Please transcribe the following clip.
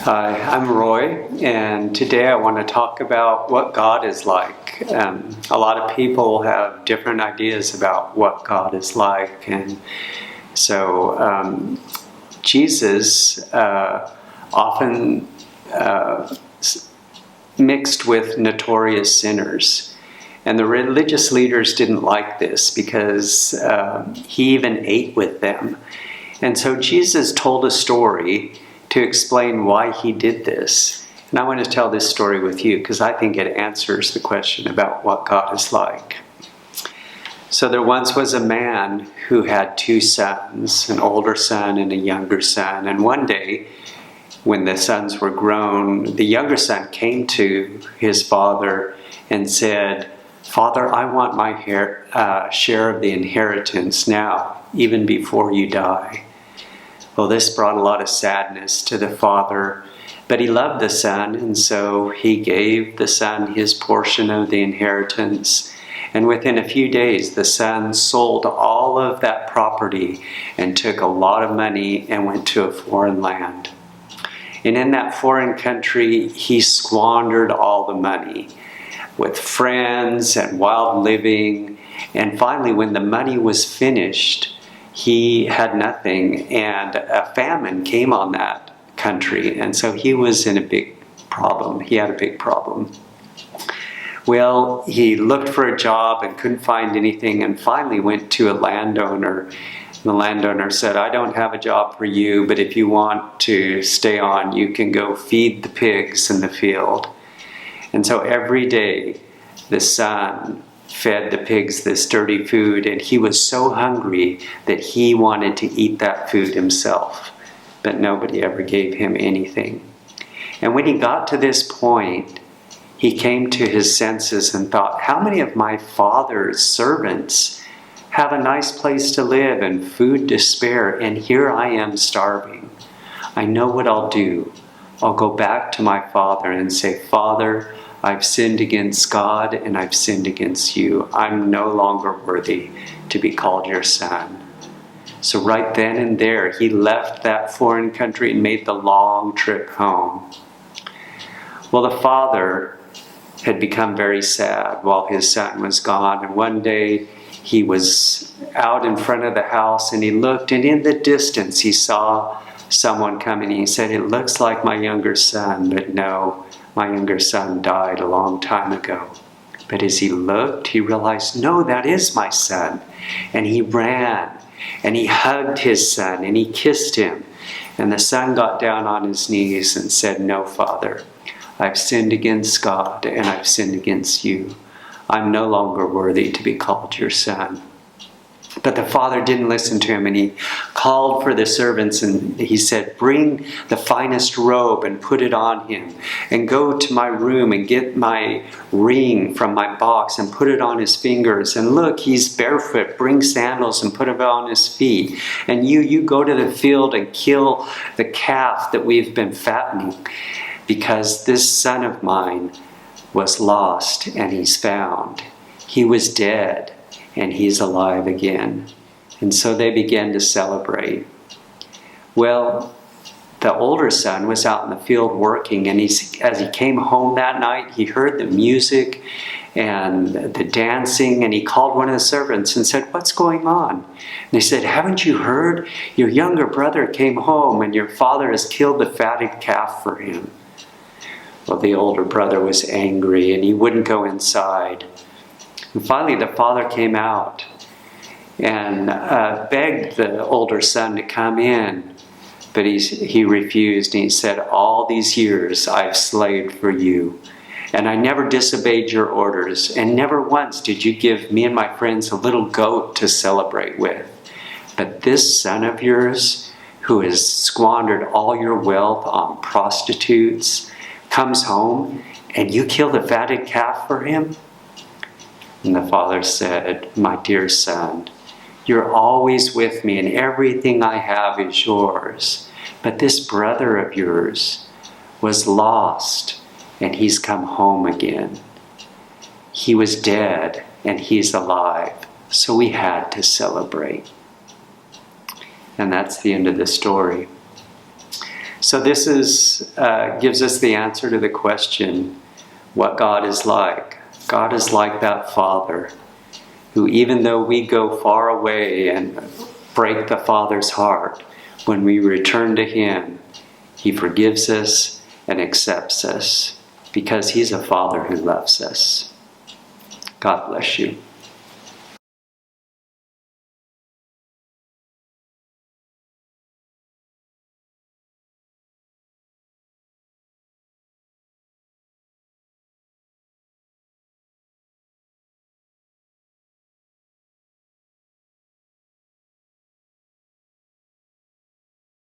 Hi, I'm Roy, and today I want to talk about what God is like. A lot of people have different ideas about what God is like, and so Jesus often mixed with notorious sinners. And the religious leaders didn't like this because he even ate with them. And so Jesus told a story to explain why he did this. And I want to tell this story with you because I think it answers the question about what God is like. So there once was a man who had two sons, an older son and a younger son. And one day, when the sons were grown, the younger son came to his father and said, "Father, I want my share of the inheritance now, even before you die." Well, this brought a lot of sadness to the father, but he loved the son, and so he gave the son his portion of the inheritance. And within a few days, the son sold all of that property and took a lot of money and went to a foreign land. And in that foreign country, he squandered all the money with friends and wild living. And finally, when the money was finished, he had nothing, and a famine came on that country. And so he was in a big problem. He had a big problem. Well, he looked for a job and couldn't find anything, and finally went to a landowner. The landowner said, "I don't have a job for you, but if you want to stay on, you can go feed the pigs in the field." And so every day, the son fed the pigs this dirty food, and he was so hungry that he wanted to eat that food himself, but nobody ever gave him anything. And when he got to this point, he came to his senses and thought, how many of my father's servants have a nice place to live and food to spare, and here I am starving? I know what I'll do. I'll go back to my father and say, "Father, I've sinned against God and I've sinned against you. I'm no longer worthy to be called your son." So right then and there, he left that foreign country and made the long trip home. Well, the father had become very sad while his son was gone. And one day he was out in front of the house and he looked, and in the distance he saw someone coming. He said, "It looks like my younger son," but no, my younger son died a long time ago. But as he looked, he realized, no, that is my son. And he ran and he hugged his son and he kissed him. And the son got down on his knees and said, "No, Father, I've sinned against God and I've sinned against you. I'm no longer worthy to be called your son." But the father didn't listen to him, and he called for the servants and he said, "Bring the finest robe and put it on him, and go to my room and get my ring from my box and put it on his fingers. And look, he's barefoot. Bring sandals and put it on his feet. And you go to the field and kill the calf that we've been fattening, because this son of mine was lost and he's found. He was dead and he's alive again." And so they began to celebrate. Well, the older son was out in the field working, and as he came home that night, he heard the music and the dancing, and he called one of the servants and said, "What's going on?" And they said, "Haven't you heard? Your younger brother came home and your father has killed the fatted calf for him." Well, the older brother was angry and he wouldn't go inside. And finally, the father came out and begged the older son to come in. But he refused, and he said, "All these years I've slaved for you, and I never disobeyed your orders, and never once did you give me and my friends a little goat to celebrate with. But this son of yours, who has squandered all your wealth on prostitutes, comes home, and you kill the fatted calf for him?" And the father said, "My dear son, you're always with me and everything I have is yours. But this brother of yours was lost and he's come home again. He was dead and he's alive. So we had to celebrate." And that's the end of the story. So this gives us the answer to the question, what God is like. God is like that Father who, even though we go far away and break the Father's heart, when we return to Him, He forgives us and accepts us because He's a Father who loves us. God bless you.